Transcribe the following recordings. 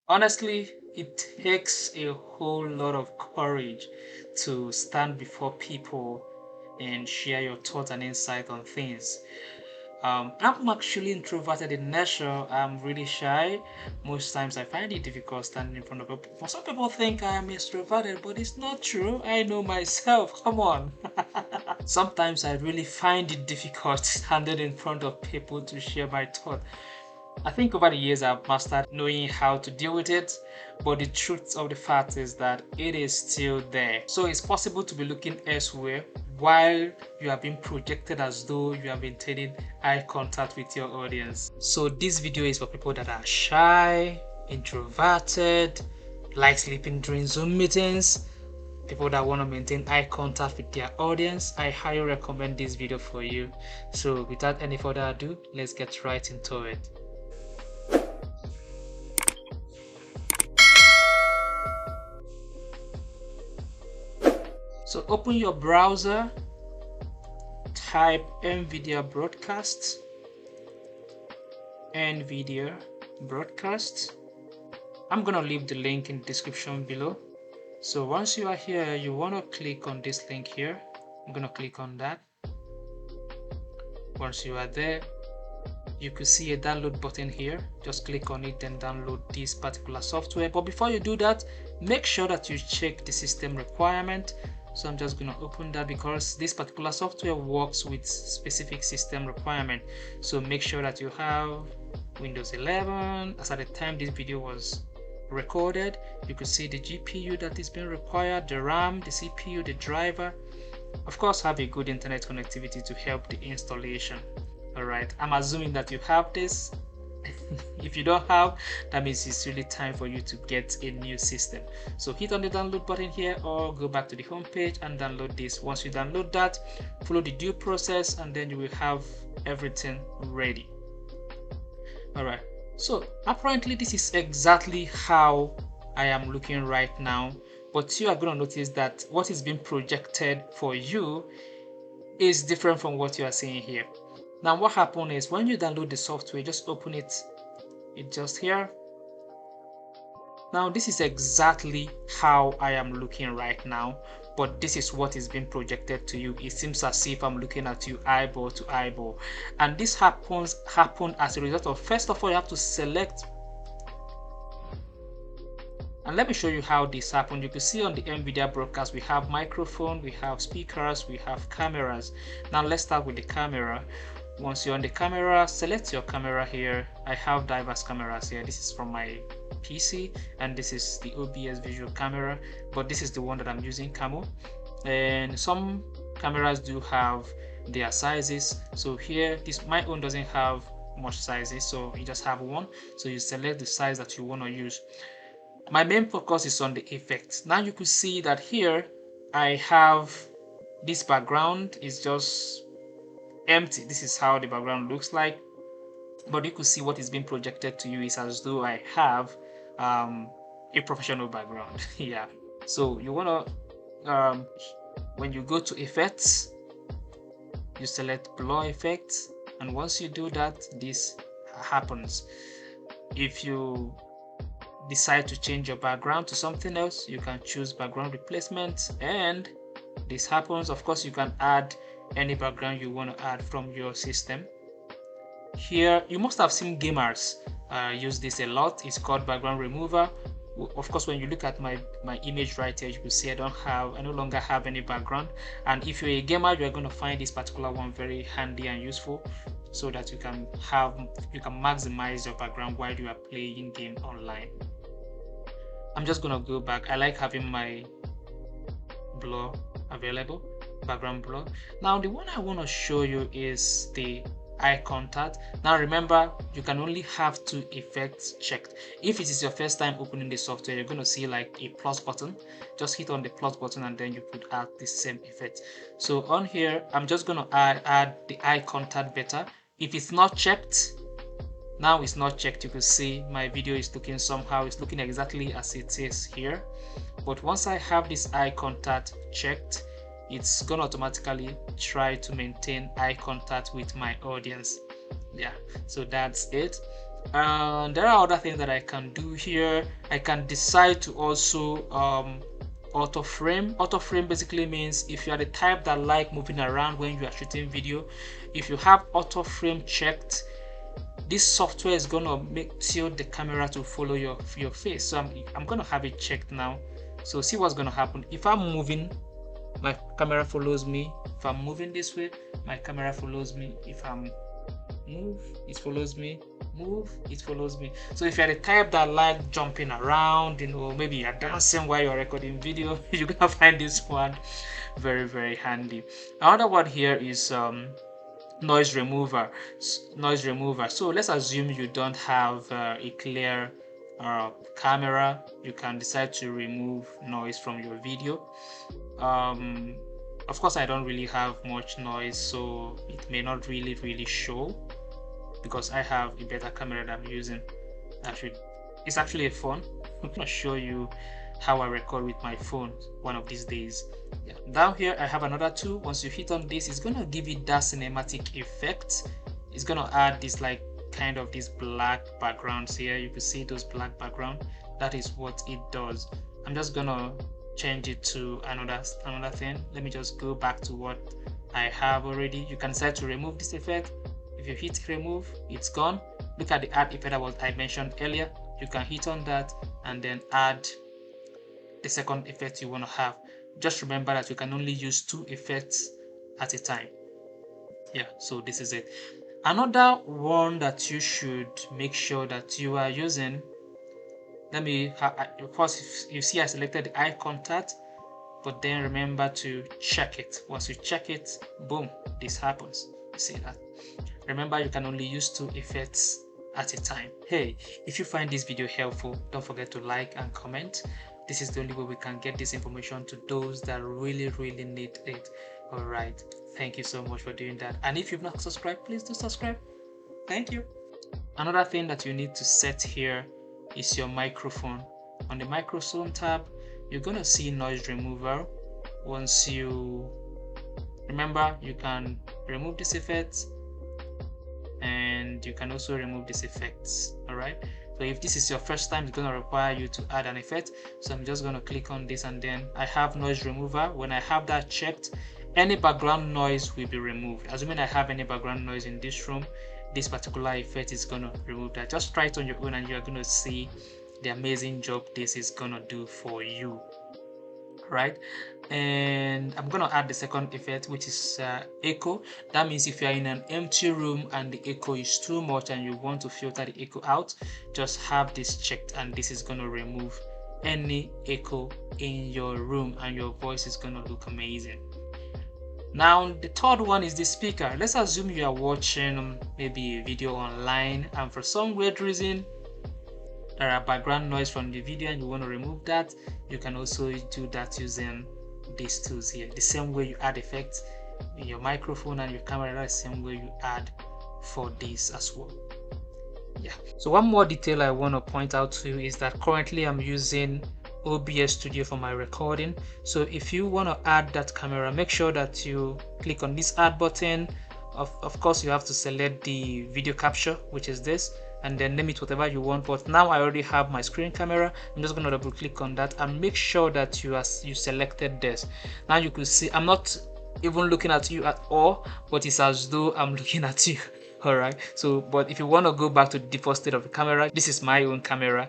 Honestly, it takes a whole lot of courage to stand before people and share your thoughts and insight on things. I'm actually introverted in nature. I'm really shy. Most times I find it difficult standing in front of people. For some people think I am extroverted, but it's not true. I know myself. Come on. Sometimes I really find it difficult standing in front of people to share my thoughts. I think over the years I've mastered knowing how to deal with it, but the truth of the fact is that it is still there. So it's possible to be looking elsewhere while you are being projected as though you are maintaining eye contact with your audience. So this video is for people that are shy, introverted, like sleeping during Zoom meetings, people that want to maintain eye contact with their audience. I highly recommend this video for you. So without any further ado, let's get right into it. So open your browser, type Nvidia Broadcast, Nvidia Broadcast. I'm gonna leave the link in the description below. So once you are here, you want to click on this link here. I'm gonna click on that. Once you are there, you could see a download button here. Just click on it, then download this particular software. But before you do that, make sure that you check the system requirement. So I'm just going to open that because this particular software works with specific system requirement. So make sure that you have Windows 11. As at the time this video was recorded, you could see the GPU that is being required, the RAM, the CPU, the driver. Of course, have a good internet connectivity to help the installation. Alright, I'm assuming that you have this. If you don't have, that means it's really time for you to get a new system. So hit on the download button here or go back to the home page and download this. Once you download that, follow the due process and then you will have everything ready. Alright, so apparently this is exactly how I am looking right now, but you are going to notice that what is being projected for you is different from what you are seeing here. Now what happened is when you download the software, just open it just here. Now this is exactly how I am looking right now, but this is what is being projected to you. It seems as if I'm looking at you eyeball to eyeball, and this happened as a result of, first of all, you have to select. And let me show you how this happened. You can see on the Nvidia Broadcast we have microphone, we have speakers, we have cameras. Now let's start with the camera. Once you're on the camera, select your camera here. I have diverse cameras here. This is from my PC and this is the OBS visual camera, but this is the one that I'm using, Camo. And some cameras do have their sizes. So here, my own doesn't have much sizes, so you just have one. So you select the size that you want to use. My main focus is on the effects. Now you could see that here I have this background is just empty. This is how the background looks like, but you could see what is being projected to you is as though I have a professional background. Yeah, so you want to when you go to effects, you select blur effects, and once you do that, this happens. If you decide to change your background to something else, you can choose background replacement, and this happens. Of course, you can add any background you want to add from your system. Here you must have seen gamers use this a lot. It's called background remover. Of course, when you look at my image right here, you can see I no longer have any background, and if you're a gamer, you're going to find this particular one very handy and useful, so that you can maximize your background while you are playing game online. I'm just gonna go back. I like having my blur available, background blur. Now the one I want to show you is the eye contact. Now remember, you can only have two effects checked. If it is your first time opening the software, you're going to see like a plus button. Just hit on the plus button and then you could add the same effect. So on here, I'm just going to add the eye contact better. If it's not checked, now it's not checked, you can see my video is looking somehow. It's looking exactly as it is here, but once I have this eye contact checked, it's gonna automatically try to maintain eye contact with my audience. Yeah, so that's it. There are other things that I can do here. I can decide to also auto frame. Auto frame basically means if you are the type that like moving around when you are shooting video, if you have auto frame checked, this software is gonna make tilt the camera to follow your face. So I'm gonna have it checked now. So see what's gonna happen. If I'm moving, my camera follows me. If I'm moving this way, my camera follows me. If I'm move, it follows me. Move, it follows me. So if you're the type that like jumping around, you know, maybe you're dancing while you're recording video, you're gonna find this one very handy. Another one here is noise remover. So let's assume you don't have a clear camera. You can decide to remove noise from your video. Of course, I don't really have much noise, so it may not really show because I have a better camera that I'm using. It's actually a phone. I'm gonna show you how I record with my phone one of these days. Yeah. Down here I have another tool. Once you hit on this, it's gonna give you that cinematic effect. It's gonna add this like kind of these black backgrounds here. You can see those black background. That is what it does. I'm just gonna change it to another thing. Let me just go back to what I have already. You can decide to remove this effect. If you hit remove, it's gone. Look at the add effect that I mentioned earlier. You can hit on that and then add the second effect you want to have. Just remember that you can only use 2 effects at a time. Yeah, so this is it. Another one that you should make sure that you are using, first you see I selected the eye contact, but then remember to check it. Once you check it, boom, this happens. You see that? Remember, you can only use 2 effects at a time. Hey, if you find this video helpful, don't forget to like and comment. This is the only way we can get this information to those that really need it. All right, thank you so much for doing that. And if you've not subscribed, please do subscribe. Thank you. Another thing that you need to set here is your microphone. On the microphone tab, you're gonna see noise remover. Once you remember, you can remove this effect and you can also remove these effects. All right, so if this is your first time, it's going to require you to add an effect. So I'm just going to click on this and then I have noise remover. When I have that checked, any background noise will be removed. Assuming I have any background noise in this room, this particular effect is going to remove that. Just try it on your own and you're going to see the amazing job this is going to do for you. Right, and I'm gonna add the second effect, which is echo. That means if you're in an empty room and the echo is too much and you want to filter the echo out, just have this checked and this is gonna remove any echo in your room and your voice is gonna look amazing. Now the third one is the speaker. Let's assume you are watching maybe a video online and for some weird reason there are background noise from the video and you want to remove that. You can also do that using these tools here. The same way you add effects in your microphone and your camera, that's the same way you add for this as well. Yeah. So one more detail I want to point out to you is that currently I'm using OBS Studio for my recording. So if you want to add that camera, make sure that you click on this add button. Of course, you have to select the video capture, which is this, and then name it whatever you want. But now I already have my screen camera. I'm just going to double click on that and make sure that you selected this. Now you can see I'm not even looking at you at all, but it's as though I'm looking at you. All right, so but if you want to go back to the default state of the camera, this is my own camera.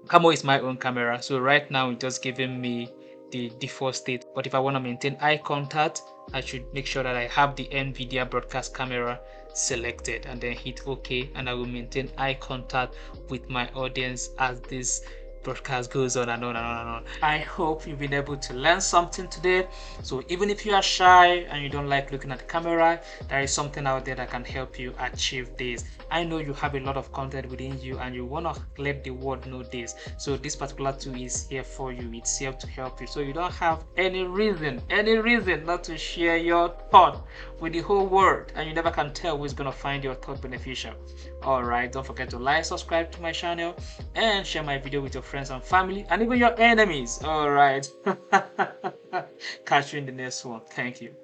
Camo is my own camera, so right now it's just giving me the default state. But if I want to maintain eye contact, I should make sure that I have the Nvidia Broadcast camera selected and then hit OK, and I will maintain eye contact with my audience as this broadcast goes on and on and on and on. I hope you've been able to learn something today. So even if you are shy and you don't like looking at the camera, there is something out there that can help you achieve this. I know you have a lot of content within you and you want to let the world know this. So this particular tool is here for you. It's here to help you. So you don't have any reason not to share your thought with the whole world, and you never can tell who's going to find your thought beneficial. All right, don't forget to like, subscribe to my channel, and share my video with your friends and family, and even your enemies. All right. Catch you in the next one. Thank you.